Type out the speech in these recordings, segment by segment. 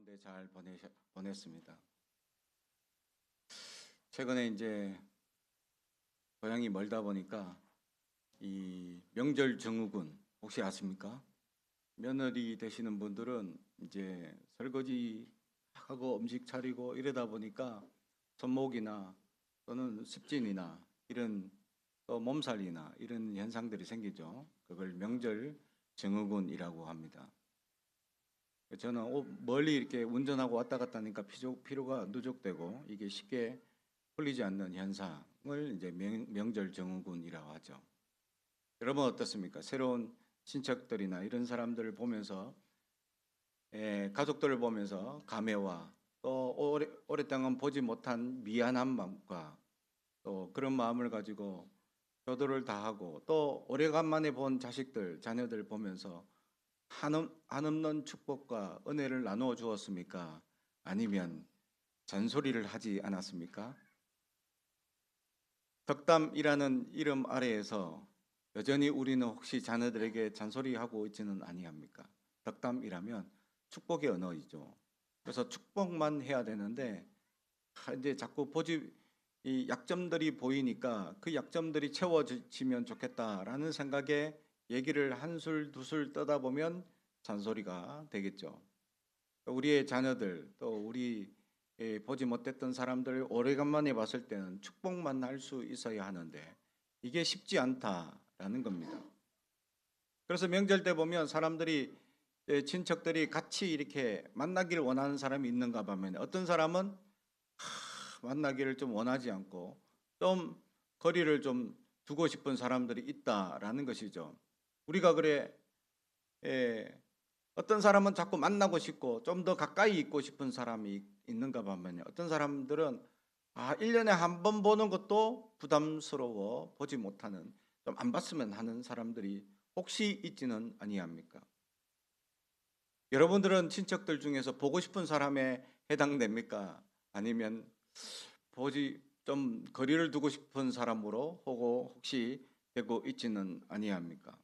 가운데 잘 보냈습니다. 최근에 이제 고향이 멀다 보니까 이 명절 증후군 혹시 아십니까? 며느리 되시는 분들은 이제 설거지 하고 음식 차리고 이러다 보니까 손목이나 또는 습진이나 이런 또 몸살이나 이런 현상들이 생기죠. 그걸 명절 증후군이라고 합니다. 저는 멀리 이렇게 운전하고 왔다 갔다 하니까 피로가 누적되고 이게 쉽게 풀리지 않는 현상을 이제 명절 증후군이라고 하죠. 여러분 어떻습니까? 새로운 친척들이나 이런 사람들을 보면서 가족들을 보면서 감회와 또 오랫동안 보지 못한 미안한 마음과 또 그런 마음을 가지고 효도를 다하고 또 오래간만에 본 자식들, 자녀들 보면서 한없는 축복과 은혜를 나누어 주었습니까? 아니면 잔소리를 하지 않았습니까? 덕담이라는 이름 아래에서 여전히 우리는 혹시 자녀들에게 잔소리하고 있지는 아니합니까? 덕담이라면 축복의 언어이죠. 그래서 축복만 해야 되는데 이제 자꾸 이 약점들이 보이니까 그 약점들이 채워지면 좋겠다라는 생각에 얘기를 한술 두술 떠다 보면 잔소리가 되겠죠. 우리의 자녀들 또 우리 보지 못했던 사람들 오래간만에 봤을 때는 축복만 할 수 있어야 하는데 이게 쉽지 않다라는 겁니다. 그래서 명절 때 보면 사람들이 친척들이 같이 이렇게 만나기를 원하는 사람이 있는가 보면 어떤 사람은 만나기를 좀 원하지 않고 좀 거리를 좀 두고 싶은 사람들이 있다라는 것이죠. 우리가 그래 어떤 사람은 자꾸 만나고 싶고 좀 더 가까이 있고 싶은 사람이 있는가 보면 어떤 사람들은 1년에 한 번 보는 것도 부담스러워 보지 못하는 좀 안 봤으면 하는 사람들이 혹시 있지는 아니합니까? 여러분들은 친척들 중에서 보고 싶은 사람에 해당됩니까? 아니면 보지 좀 거리를 두고 싶은 사람으로 혹시 되고 있지는 아니합니까?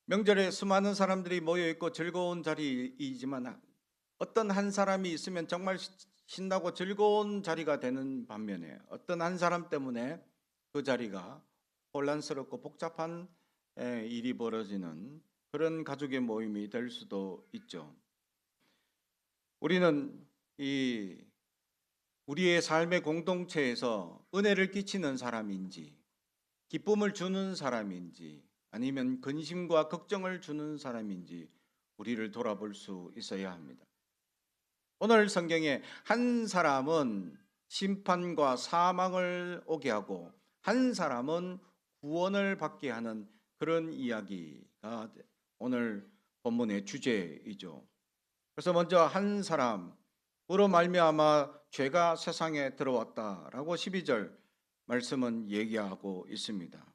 명절에 수많은 사람들이 모여 있고 즐거운 자리이지만 어떤 한 사람이 있으면 정말 신나고 즐거운 자리가 되는 반면에 어떤 한 사람 때문에 그 자리가 혼란스럽고 복잡한 일이 벌어지는 그런 가족의 모임이 될 수도 있죠. 우리는 우리의 삶의 공동체에서 은혜를 끼치는 사람인지 기쁨을 주는 사람인지 아니면 근심과 걱정을 주는 사람인지 우리를 돌아볼 수 있어야 합니다. 오늘 성경에 한 사람은 심판과 사망을 오게 하고 한 사람은 구원을 받게 하는 그런 이야기가 오늘 본문의 주제이죠. 그래서 먼저 한 사람으로 말미암아 죄가 세상에 들어왔다라고 12절 말씀은 얘기하고 있습니다.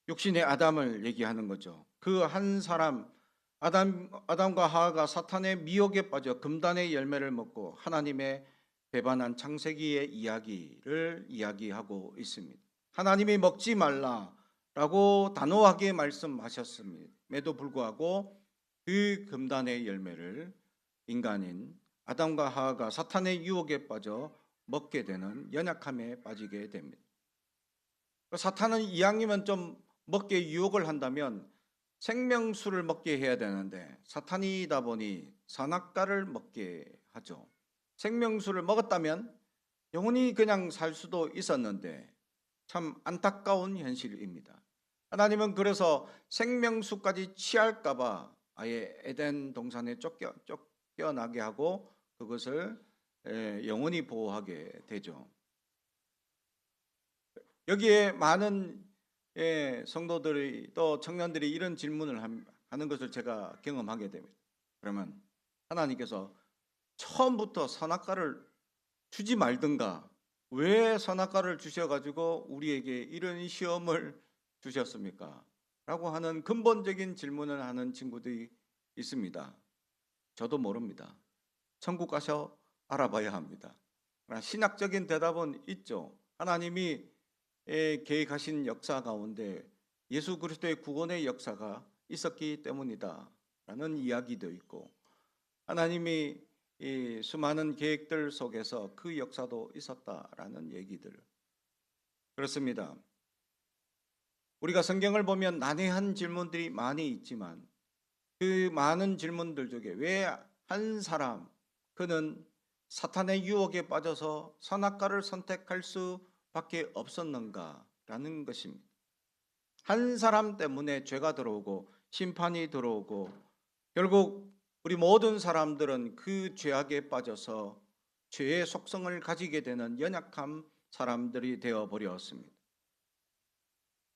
육신의 아담을 얘기하는 거죠. 그 한 사람 아담과 하와가 사탄의 미혹에 빠져 금단의 열매를 먹고 하나님의 배반한 창세기의 이야기를 이야기하고 있습니다. 하나님이 먹지 말라라고 단호하게 말씀하셨음에도 불구하고 그 금단의 열매를 인간인 아담과 하와가 사탄의 유혹에 빠져 먹게 되는 연약함에 빠지게 됩니다. 사탄은 이왕이면 좀 먹게 유혹을 한다면 생명수를 먹게 해야 되는데 사탄이다 보니 선악과를 먹게 하죠. 생명수를 먹었다면 영원히 그냥 살 수도 있었는데 참 안타까운 현실입니다. 하나님은 그래서 생명수까지 취할까봐 아예 에덴 동산에 쫓겨나게 하고 그것을 영원히 보호하게 되죠. 여기에 많은 성도들이 또 청년들이 이런 질문을 하는 것을 제가 경험하게 됩니다. 그러면 하나님께서 처음부터 선악과를 주지 말든가 왜 선악과를 주셔가지고 우리에게 이런 시험을 주셨습니까? 라고 하는 근본적인 질문을 하는 친구들이 있습니다. 저도 모릅니다. 천국 가서 알아봐야 합니다. 신학적인 대답은 있죠. 하나님이 계획하신 역사 가운데 예수 그리스도의 구원의 역사가 있었기 때문이다 라는 이야기도 있고 하나님이 이 수많은 계획들 속에서 그 역사도 있었다라는 얘기들. 그렇습니다. 우리가 성경을 보면 난해한 질문들이 많이 있지만 그 많은 질문들 중에 왜 한 사람, 그는 사탄의 유혹에 빠져서 선악과를 선택할 수밖에 없었는가라는 것입니다. 한 사람 때문에 죄가 들어오고 심판이 들어오고 결국 우리 모든 사람들은 그 죄악에 빠져서 죄의 속성을 가지게 되는 연약한 사람들이 되어 버렸습니다.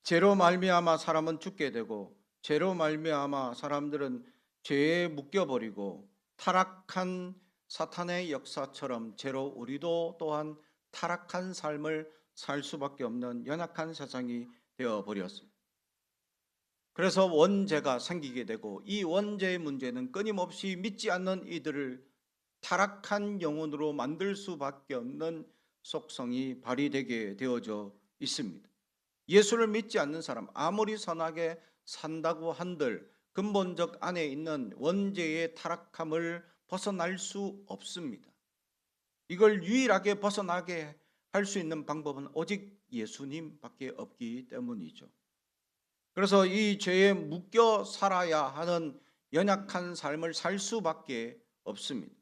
죄로 말미암아 사람은 죽게 되고 죄로 말미암아 사람들은 죄에 묶여버리고 타락한 사탄의 역사처럼 죄로 우리도 또한 타락한 삶을 살 수밖에 없는 연약한 세상이 되어버렸습니다. 그래서 원죄가 생기게 되고 이 원죄의 문제는 끊임없이 믿지 않는 이들을 타락한 영혼으로 만들 수밖에 없는 속성이 발휘되게 되어져 있습니다. 예수를 믿지 않는 사람, 아무리 선하게 산다고 한들 근본적 안에 있는 원죄의 타락함을 벗어날 수 없습니다. 이걸 유일하게 벗어나게 할 수 있는 방법은 오직 예수님밖에 없기 때문이죠. 그래서 이 죄에 묶여 살아야 하는 연약한 삶을 살 수밖에 없습니다.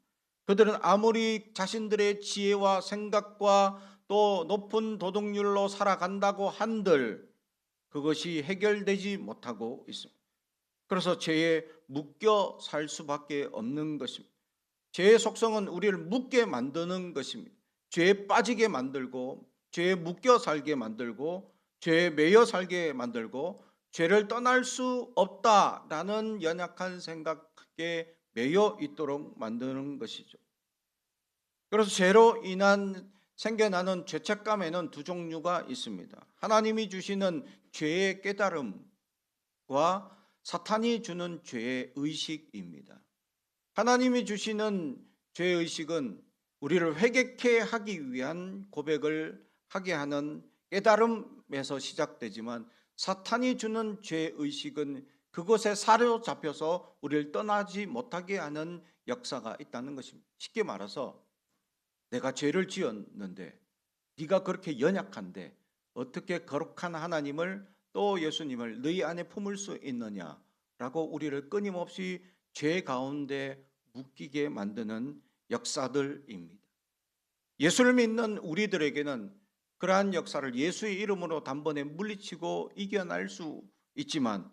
그들은 아무리 자신들의 지혜와 생각과 또 높은 도덕률로 살아간다고 한들 그것이 해결되지 못하고 있습니다. 그래서 죄에 묶여 살 수밖에 없는 것입니다. 죄의 속성은 우리를 묶게 만드는 것입니다. 죄에 빠지게 만들고 죄에 묶여 살게 만들고 죄에 매여 살게 만들고 죄를 떠날 수 없다라는 연약한 생각에 매여 있도록 만드는 것이죠. 그래서 죄로 인한 생겨나는 죄책감에는 두 종류가 있습니다. 하나님이 주시는 죄의 깨달음과 사탄이 주는 죄의 의식입니다. 하나님이 주시는 죄의식은 우리를 회개케 하기 위한 고백을 하게 하는 깨달음에서 시작되지만 사탄이 주는 죄의식은 그것에 사로잡혀서 우리를 떠나지 못하게 하는 역사가 있다는 것입니다. 쉽게 말해서 내가 죄를 지었는데 네가 그렇게 연약한데 어떻게 거룩한 하나님을 또 예수님을 너희 안에 품을 수 있느냐라고 우리를 끊임없이 죄 가운데 묶이게 만드는 역사들입니다. 예수를 믿는 우리들에게는 그러한 역사를 예수의 이름으로 단번에 물리치고 이겨낼 수 있지만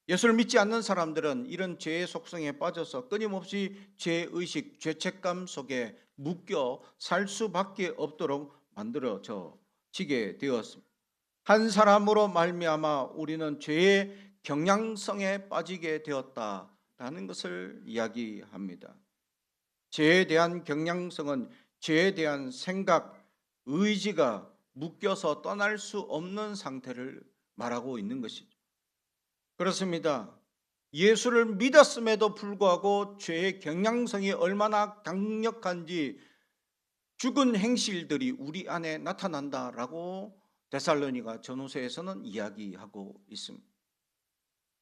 예수를 믿지 않는 사람들은 이런 죄의 속성에 빠져서 끊임없이 죄의식, 죄책감 속에 묶여 살 수밖에 없도록 만들어지게 되었습니다. 한 사람으로 말미암아 우리는 죄의 경향성에 빠지게 되었다라는 것을 이야기합니다. 죄에 대한 경향성은 죄에 대한 생각, 의지가 묶여서 떠날 수 없는 상태를 말하고 있는 것이죠. 그렇습니다. 예수를 믿었음에도 불구하고 죄의 경향성이 얼마나 강력한지 죽은 행실들이 우리 안에 나타난다라고 데살로니가 전후서에서는 이야기하고 있습니다.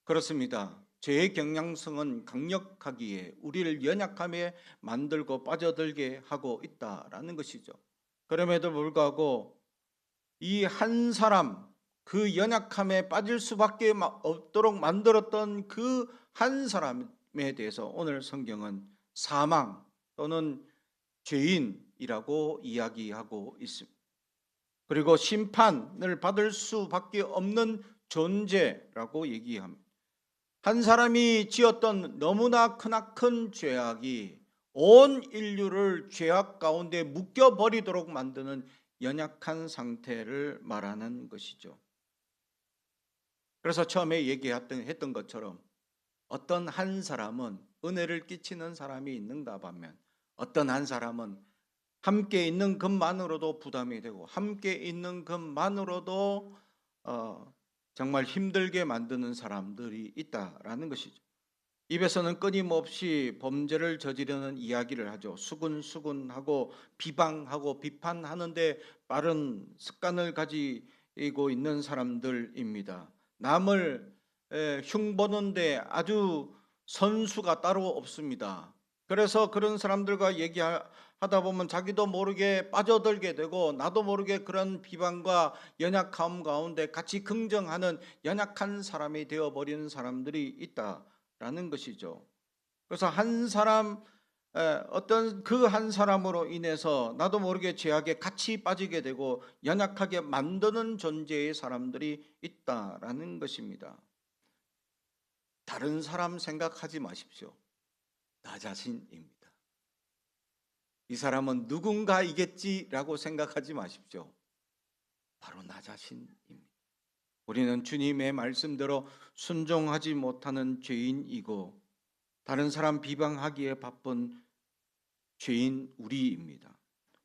그렇습니다. 죄의 경향성은 강력하기에 우리를 연약함에 만들고 빠져들게 하고 있다라는 것이죠. 그럼에도 불구하고 이 한 사람, 그 연약함에 빠질 수밖에 없도록 만들었던 그 한 사람에 대해서 오늘 성경은 사망 또는 죄인이라고 이야기하고 있습니다. 그리고 심판을 받을 수밖에 없는 존재라고 얘기합니다. 한 사람이 지었던 너무나 크나큰 죄악이 온 인류를 죄악 가운데 묶여버리도록 만드는 연약한 상태를 말하는 것이죠. 그래서 처음에 얘기했던 것처럼 어떤 한 사람은 은혜를 끼치는 사람이 있는가 하면 어떤 한 사람은 함께 있는 것만으로도 부담이 되고 함께 있는 것만으로도 정말 힘들게 만드는 사람들이 있다라는 것이죠. 입에서는 끊임없이 범죄를 저지르는 이야기를 하죠. 수군수군하고 비방하고 비판하는데 빠른 습관을 가지고 있는 사람들입니다. 남을 흉보는데 아주 선수가 따로 없습니다. 그래서 그런 사람들과 얘기하다 보면 자기도 모르게 빠져들게 되고 나도 모르게 그런 비방과 연약함 가운데 같이 긍정하는 연약한 사람이 되어버리는 사람들이 있다라는 것이죠. 그래서 한 사람, 어떤 그 한 사람으로 인해서 나도 모르게 죄악에 같이 빠지게 되고 연약하게 만드는 존재의 사람들이 있다라는 것입니다. 다른 사람 생각하지 마십시오. 나 자신입니다. 이 사람은 누군가이겠지라고 생각하지 마십시오. 바로 나 자신입니다. 우리는 주님의 말씀대로 순종하지 못하는 죄인이고 다른 사람 비방하기에 바쁜 죄인 우리입니다.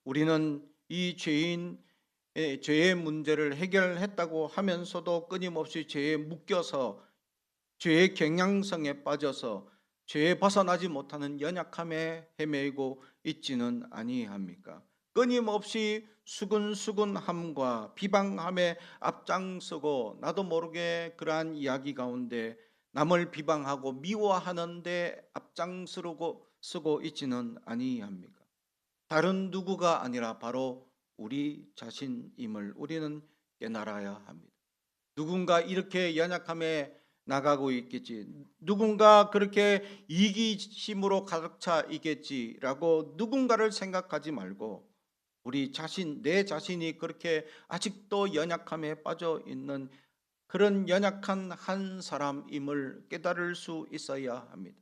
우리는 이 죄의 문제를 해결했다고 하면서도 끊임없이 죄에 묶여서 죄의 경향성에 빠져서 죄에 벗어나지 못하는 연약함에 헤매고 있지는 아니합니까? 끊임없이 수근수근함과 비방함에 앞장서고 나도 모르게 그러한 이야기 가운데 남을 비방하고 미워하는데 앞장서고 쓰고 있지는 아니합니까? 다른 누구가 아니라 바로 우리 자신임을 우리는 깨달아야 합니다. 누군가 이렇게 연약함에 나가고 있겠지. 누군가 그렇게 이기심으로 가득 차 있겠지라고 누군가를 생각하지 말고 우리 자신, 내 자신이 그렇게 아직도 연약함에 빠져 있는 그런 연약한 한 사람임을 깨달을 수 있어야 합니다.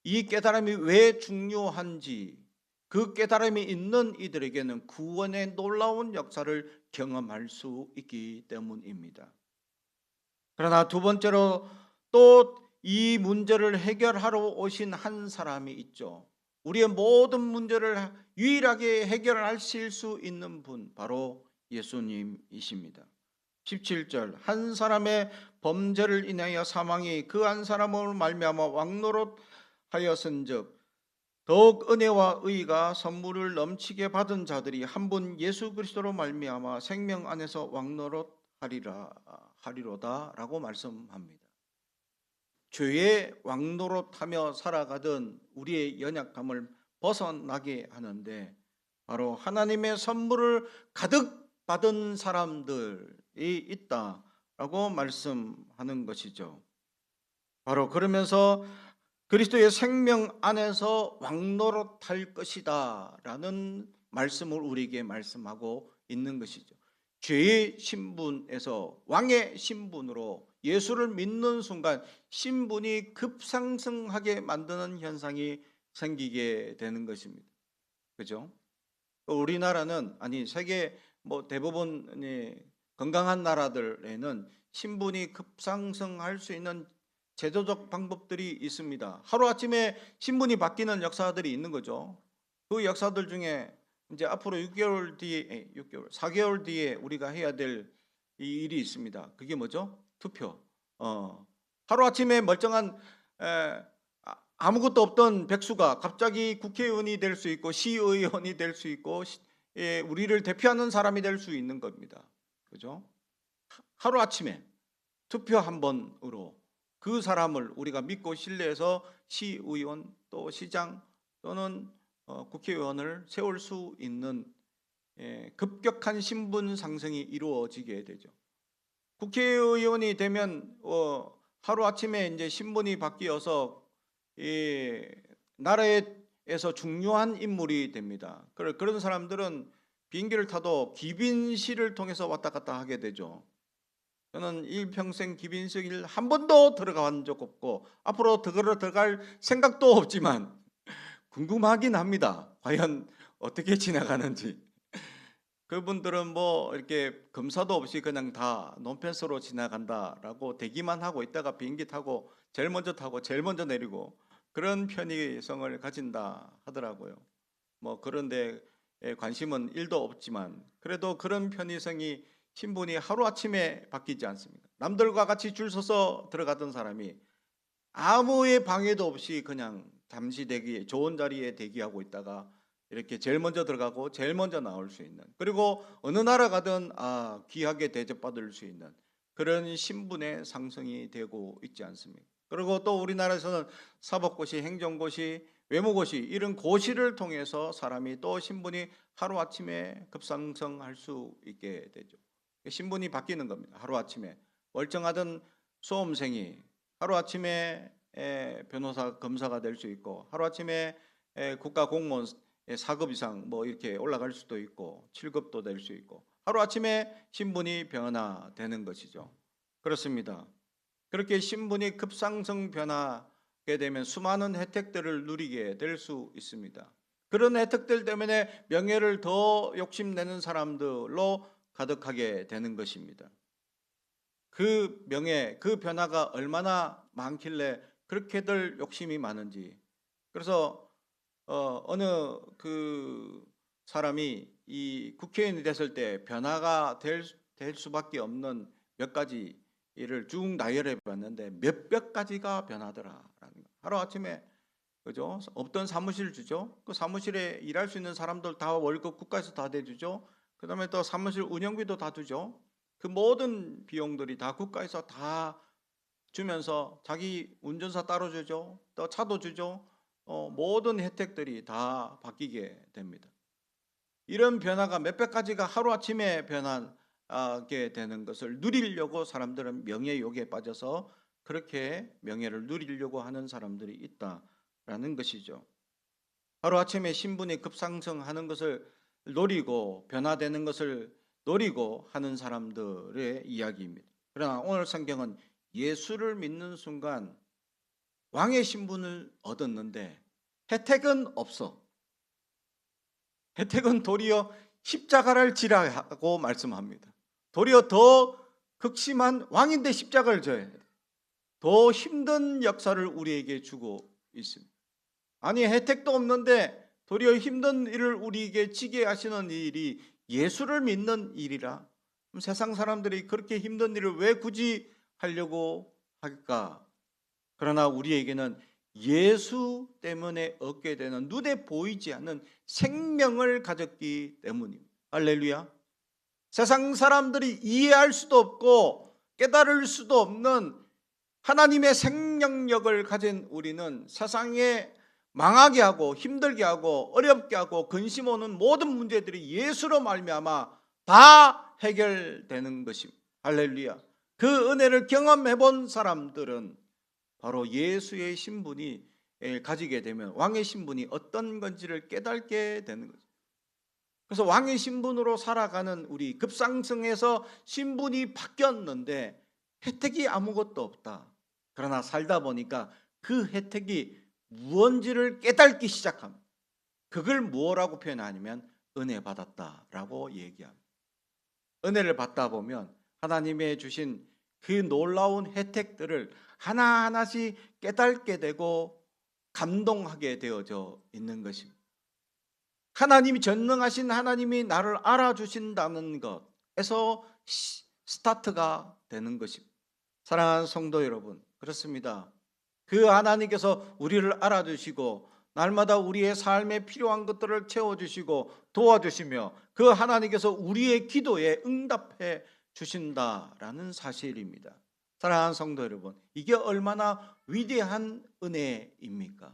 이 깨달음이 왜 중요한지, 그 깨달음이 있는 이들에게는 구원의 놀라운 역사를 경험할 수 있기 때문입니다. 그러나 두 번째로 또 이 문제를 해결하러 오신 한 사람이 있죠. 우리의 모든 문제를 유일하게 해결하실 수 있는 분, 바로 예수님이십니다. 17절, 한 사람의 범죄를 인하여 사망이 그 한 사람으로 말미암아 왕노릇하였은즉 더욱 은혜와 의가 선물을 넘치게 받은 자들이 한 분 예수 그리스도로 말미암아 생명 안에서 왕노릇하리로다라고 말씀합니다. 죄의 왕노릇하며 살아가던 우리의 연약함을 벗어나게 하는데 바로 하나님의 선물을 가득 받은 사람들이 있다라고 말씀하는 것이죠. 바로 그러면서 그리스도의 생명 안에서 왕노릇할 것이다 라는 말씀을 우리에게 말씀하고 있는 것이죠. 죄의 신분에서 왕의 신분으로 예수를 믿는 순간 신분이 급상승하게 만드는 현상이 생기게 되는 것입니다. 그죠? 우리나라는, 아니 세계 대부분의 건강한 나라들에는 신분이 급상승할 수 있는 제도적 방법들이 있습니다. 하루아침에 신분이 바뀌는 역사들이 있는 거죠. 그 역사들 중에 이제 앞으로 4개월 뒤에 우리가 해야 될 이 일이 있습니다. 그게 뭐죠? 투표. 하루아침에 멀쩡한 아무것도 없던 백수가 갑자기 국회의원이 될 수 있고 시의원이 될 수 있고 우리를 대표하는 사람이 될 수 있는 겁니다. 그죠? 하루아침에 투표 한 번으로 그 사람을 우리가 믿고 신뢰해서 시의원 또 시장 또는 국회의원을 세울 수 있는 급격한 신분 상승이 이루어지게 되죠. 국회의원이 되면 하루아침에 이제 신분이 바뀌어서 나라에서 중요한 인물이 됩니다. 그런 사람들은 비행기를 타도 귀빈실을 통해서 왔다 갔다 하게 되죠. 저는 일평생 귀빈실 한 번도 들어간 적 없고 앞으로 들어갈 생각도 없지만 궁금하긴 합니다. 과연 어떻게 지나가는지. 그분들은 이렇게 검사도 없이 그냥 다 논펜스로 지나간다라고 대기만 하고 있다가 비행기 타고 제일 먼저 타고 제일 먼저 내리고 그런 편의성을 가진다 하더라고요. 그런데 관심은 1도 없지만 그래도 그런 편의성이 신분이 하루아침에 바뀌지 않습니다. 남들과 같이 줄 서서 들어가던 사람이 아무의 방해도 없이 그냥 잠시 좋은 자리에 대기하고 있다가 이렇게 제일 먼저 들어가고 제일 먼저 나올 수 있는, 그리고 어느 나라 가든 귀하게 대접받을 수 있는 그런 신분의 상승이 되고 있지 않습니까? 그리고 또 우리나라에서는 사법고시, 행정고시 외모고시, 이런 고시를 통해서 사람이 또 신분이 하루아침에 급상승할 수 있게 되죠. 신분이 바뀌는 겁니다. 하루아침에 멀쩡하던 수험생이 하루아침에 변호사, 검사가 될 수 있고, 하루아침에 국가공무원 4급 이상 뭐 이렇게 올라갈 수도 있고 7급도 될 수 있고, 하루아침에 신분이 변화되는 것이죠. 그렇습니다. 그렇게 신분이 급상승 변화하게 되면 수많은 혜택들을 누리게 될 수 있습니다. 그런 혜택들 때문에 명예를 더 욕심내는 사람들로 가득하게 되는 것입니다. 그 명예, 그 변화가 얼마나 많길래 그렇게들 욕심이 많은지. 그래서 어느 그 사람이 이 국회의원이 됐을 때 변화가 될 수밖에 없는 몇 가지를 쭉 나열해 봤는데 몇백 가지가 변하더라라는 거. 하루 아침에, 그죠? 없던 사무실 주죠. 그 사무실에 일할 수 있는 사람들 다 월급 국가에서 다 대주죠. 그다음에 또 사무실 운영비도 다 주죠. 그 모든 비용들이 다 국가에서 다 주면서 자기 운전사 따로 주죠. 또 차도 주죠. 모든 혜택들이 다 바뀌게 됩니다. 이런 변화가 몇백 가지가 하루아침에 변하게 되는 것을 누리려고 사람들은 명예욕에 빠져서 그렇게 명예를 누리려고 하는 사람들이 있다라는 것이죠. 하루아침에 신분이 급상승하는 것을 노리고 변화되는 것을 노리고 하는 사람들의 이야기입니다. 그러나 오늘 성경은 예수를 믿는 순간 왕의 신분을 얻었는데 혜택은 없어. 혜택은 도리어 십자가를 지라고 말씀합니다. 도리어 더 극심한, 왕인데 십자가를 져야 돼. 더 힘든 역사를 우리에게 주고 있습니다. 아니, 혜택도 없는데 도리어 힘든 일을 우리에게 지게 하시는 일이 예수를 믿는 일이라. 그럼 세상 사람들이 그렇게 힘든 일을 왜 굳이 하려고 할까? 그러나 우리에게는 예수 때문에 얻게 되는 눈에 보이지 않는 생명을 가졌기 때문입니다. 할렐루야. 세상 사람들이 이해할 수도 없고 깨달을 수도 없는 하나님의 생명력을 가진 우리는 세상에 망하게 하고 힘들게 하고 어렵게 하고 근심 오는 모든 문제들이 예수로 말미암아 다 해결되는 것입니다. 할렐루야. 그 은혜를 경험해 본 사람들은 바로 예수의 신분이 가지게 되면 왕의 신분이 어떤 건지를 깨닫게 되는 거죠. 그래서 왕의 신분으로 살아가는 우리, 급상승해서 신분이 바뀌었는데 혜택이 아무것도 없다. 그러나 살다 보니까 그 혜택이 무언지를 깨닫기 시작합니다. 그걸 뭐라고 표현하냐면 은혜 받았다라고 얘기합니다. 은혜를 받다 보면 하나님의 주신 그 놀라운 혜택들을 하나하나씩 깨닫게 되고 감동하게 되어져 있는 것입니다. 하나님이 전능하신 하나님이 나를 알아주신다는 것에서 스타트가 되는 것입니다. 사랑하는 성도 여러분, 그렇습니다. 그 하나님께서 우리를 알아주시고 날마다 우리의 삶에 필요한 것들을 채워주시고 도와주시며 그 하나님께서 우리의 기도에 응답해 주신다라는 사실입니다. 사랑하는 성도 여러분, 이게 얼마나 위대한 은혜입니까?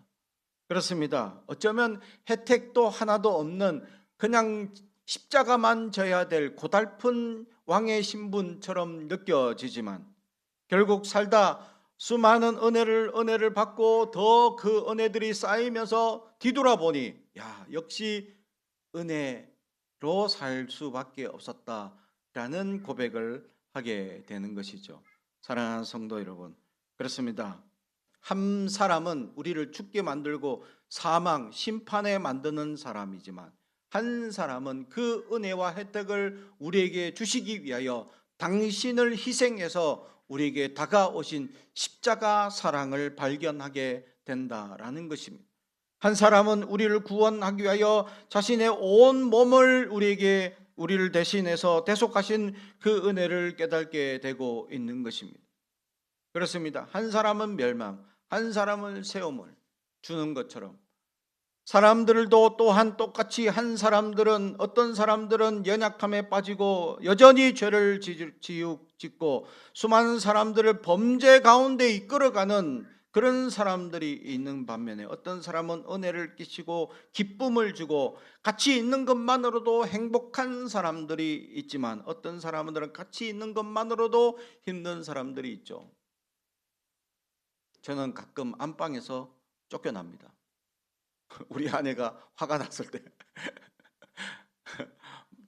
그렇습니다. 어쩌면 혜택도 하나도 없는 그냥 십자가만 져야 될 고달픈 왕의 신분처럼 느껴지지만 결국 살다 수많은 은혜를 받고 더 그 은혜들이 쌓이면서 뒤돌아보니 역시 은혜로 살 수밖에 없었다라는 고백을 하게 되는 것이죠. 사랑하는 성도 여러분, 그렇습니다. 한 사람은 우리를 죽게 만들고 사망, 심판에 만드는 사람이지만 한 사람은 그 은혜와 혜택을 우리에게 주시기 위하여 당신을 희생해서 우리에게 다가오신 십자가 사랑을 발견하게 된다라는 것입니다. 한 사람은 우리를 구원하기 위하여 자신의 온 몸을 우리를 대신해서 대속하신 그 은혜를 깨닫게 되고 있는 것입니다. 그렇습니다. 한 사람은 멸망, 한 사람은 세움을 주는 것처럼 사람들도 또한 똑같이 어떤 사람들은 연약함에 빠지고 여전히 죄를 짓고 수많은 사람들을 범죄 가운데 이끌어가는 그런 사람들이 있는 반면에 어떤 사람은 은혜를 끼치고 기쁨을 주고 같이 있는 것만으로도 행복한 사람들이 있지만 어떤 사람들은 같이 있는 것만으로도 힘든 사람들이 있죠. 저는 가끔 안방에서 쫓겨납니다. 우리 아내가 화가 났을 때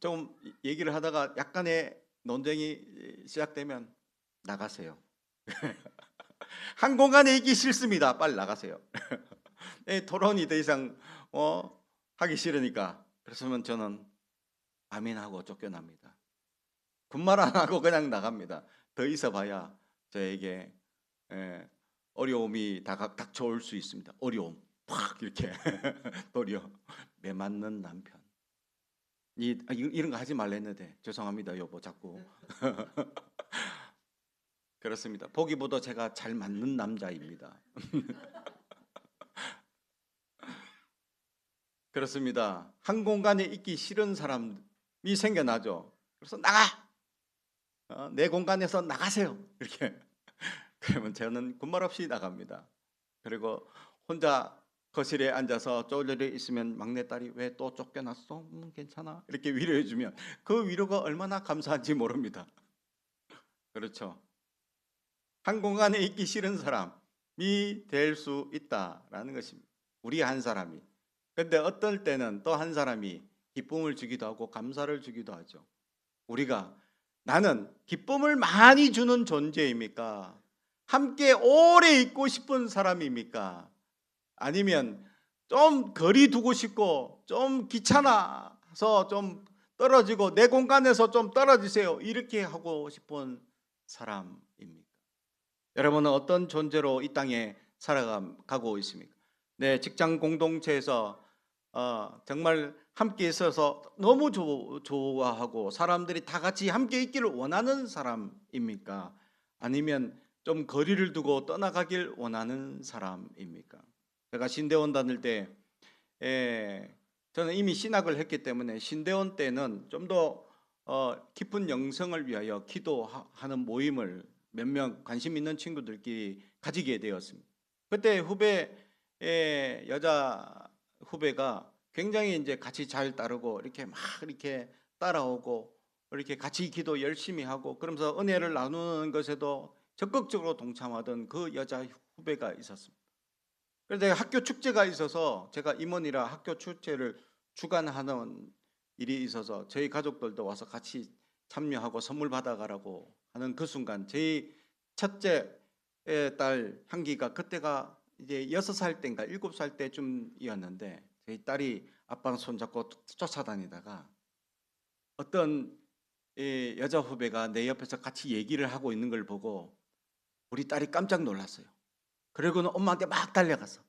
좀 얘기를 하다가 약간의 논쟁이 시작되면 나가세요. 한 공간에 있기 싫습니다. 빨리 나가세요. 토론이 더 이상 하기 싫으니까. 그래서 저는 아멘하고 쫓겨납니다. 군말 안 하고 그냥 나갑니다. 더 있어봐야 저에게 어려움이 닥쳐올 수 있습니다. 어려움 팍 이렇게 도리어 매맞는 남편. 이런 거 하지 말랬는데 죄송합니다 여보 자꾸. 그렇습니다. 보기보다 제가 잘 맞는 남자입니다. 그렇습니다. 한 공간에 있기 싫은 사람이 생겨나죠. 그래서 나가! 내 공간에서 나가세요. 이렇게. 그러면 저는 군말 없이 나갑니다. 그리고 혼자 거실에 앉아서 쪼르르 있으면 막내딸이 왜 또 쫓겨났어? 괜찮아? 이렇게 위로해 주면 그 위로가 얼마나 감사한지 모릅니다. 그렇죠. 한 공간에 있기 싫은 사람이 될 수 있다라는 것입니다. 우리 한 사람이. 근데 어떨 때는 또 한 사람이 기쁨을 주기도 하고 감사를 주기도 하죠. 우리가 나는 기쁨을 많이 주는 존재입니까? 함께 오래 있고 싶은 사람입니까? 아니면 좀 거리 두고 싶고 좀 귀찮아서 좀 떨어지고 내 공간에서 좀 떨어지세요. 이렇게 하고 싶은 사람입니까? 여러분은 어떤 존재로 이 땅에 살아가고 있습니까? 내 직장 공동체에서 정말 함께 있어서 너무 좋아하고 사람들이 다 같이 함께 있기를 원하는 사람입니까? 아니면 좀 거리를 두고 떠나가길 원하는 사람입니까? 제가 신대원 다닐 때 저는 이미 신학을 했기 때문에 신대원 때는 좀 더 깊은 영성을 위하여 기도하는 모임을 몇 명 관심 있는 친구들끼리 가지게 되었습니다. 그때 여자 후배가 굉장히 이제 같이 잘 따르고 이렇게 막 이렇게 따라오고 이렇게 같이 기도 열심히 하고 그러면서 은혜를 나누는 것에도 적극적으로 동참하던 그 여자 후배가 있었습니다. 그런데 학교 축제가 있어서 제가 임원이라 학교 축제를 주관하는 일이 있어서 저희 가족들도 와서 같이 참여하고 선물 받아가라고 하는 그 순간 저희 첫째 딸 향기가 그때가 이제 6살 때인가 7살 때쯤이었는데 저희 딸이 아빠랑 손잡고 쫓아다니다가 어떤 여자 후배가 내 옆에서 같이 얘기를 하고 있는 걸 보고 우리 딸이 깜짝 놀랐어요. 그리고는 엄마한테 막 달려가서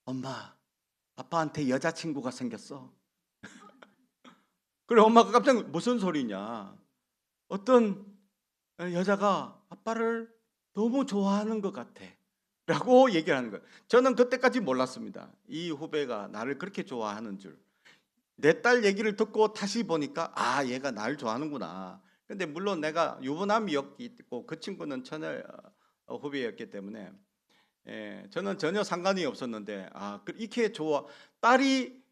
엄마 아빠한테 여자친구가 생겼어. 그래 엄마가 깜짝 무슨 소리냐. 어떤 여자가 아빠를 너무 좋아하는 것 같아 라고 얘기하는 거예요. 저는 그때까지 몰랐습니다. 이 후배가 나를 그렇게 좋아하는 줄. 내 딸 얘기를 듣고 다시 보니까 얘가 나를 좋아하는구나. 근데 물론 내가 유부남이었고 그 친구는 처녀 후배였기 때문에 저는 전혀 상관이 없었는데 이렇게 딸이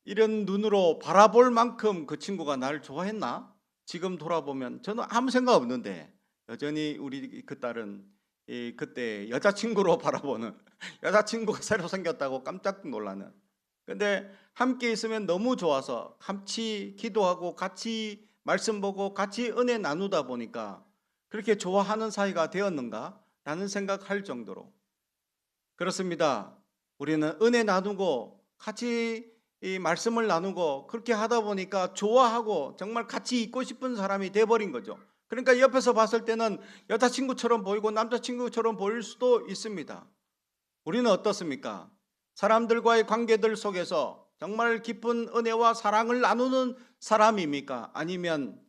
이런 눈으로 바라볼 만큼 그 친구가 나를 좋아했나? 지금 돌아보면 저는 아무 생각 없는데 여전히 우리 그 딸은 그때 여자친구로 바라보는 여자친구가 새로 생겼다고 깜짝 놀라는. 근데 함께 있으면 너무 좋아서 같이 기도하고 같이 말씀 보고 같이 은혜 나누다 보니까 그렇게 좋아하는 사이가 되었는가? 라는 생각할 정도로. 그렇습니다. 우리는 은혜 나누고 같이 이 말씀을 나누고 그렇게 하다 보니까 좋아하고 정말 같이 있고 싶은 사람이 돼버린 거죠. 그러니까 옆에서 봤을 때는 여자친구처럼 보이고 남자친구처럼 보일 수도 있습니다. 우리는 어떻습니까? 사람들과의 관계들 속에서 정말 깊은 은혜와 사랑을 나누는 사람입니까? 아니면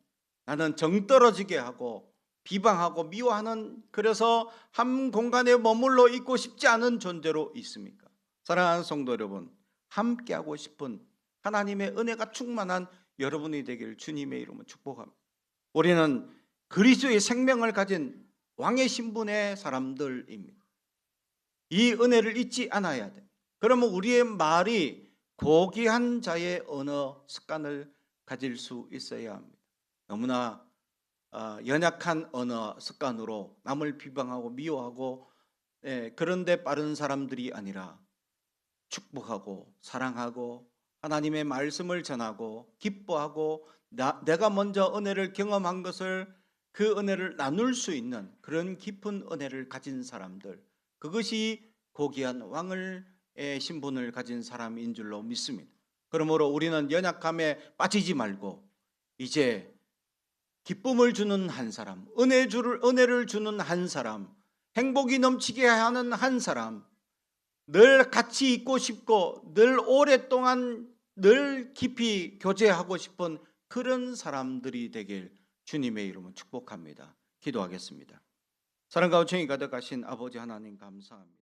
나는 정 떨어지게 하고 비방하고 미워하는, 그래서 한 공간에 머물러 있고 싶지 않은 존재로 있습니까? 사랑하는 성도 여러분, 함께하고 싶은 하나님의 은혜가 충만한 여러분이 되길 주님의 이름으로 축복합니다. 우리는 그리스도의 생명을 가진 왕의 신분의 사람들입니다. 이 은혜를 잊지 않아야 돼. 그러면 우리의 말이 고귀한 자의 언어 습관을 가질 수 있어야 합니다. 너무나 연약한 언어 습관으로 남을 비방하고 미워하고 그런데 빠른 사람들이 아니라 축복하고 사랑하고 하나님의 말씀을 전하고 기뻐하고 내가 먼저 은혜를 경험한 것을 그 은혜를 나눌 수 있는 그런 깊은 은혜를 가진 사람들, 그것이 고귀한 왕의 신분을 가진 사람인 줄로 믿습니다. 그러므로 우리는 연약함에 빠지지 말고 이제 기쁨을 주는 한 사람, 은혜를 주는 한 사람, 행복이 넘치게 하는 한 사람, 늘 같이 있고 싶고 늘 오랫동안 늘 깊이 교제하고 싶은 그런 사람들이 되길 주님의 이름으로 축복합니다. 기도하겠습니다. 사랑과 은총이 가득하신 아버지 하나님 감사합니다.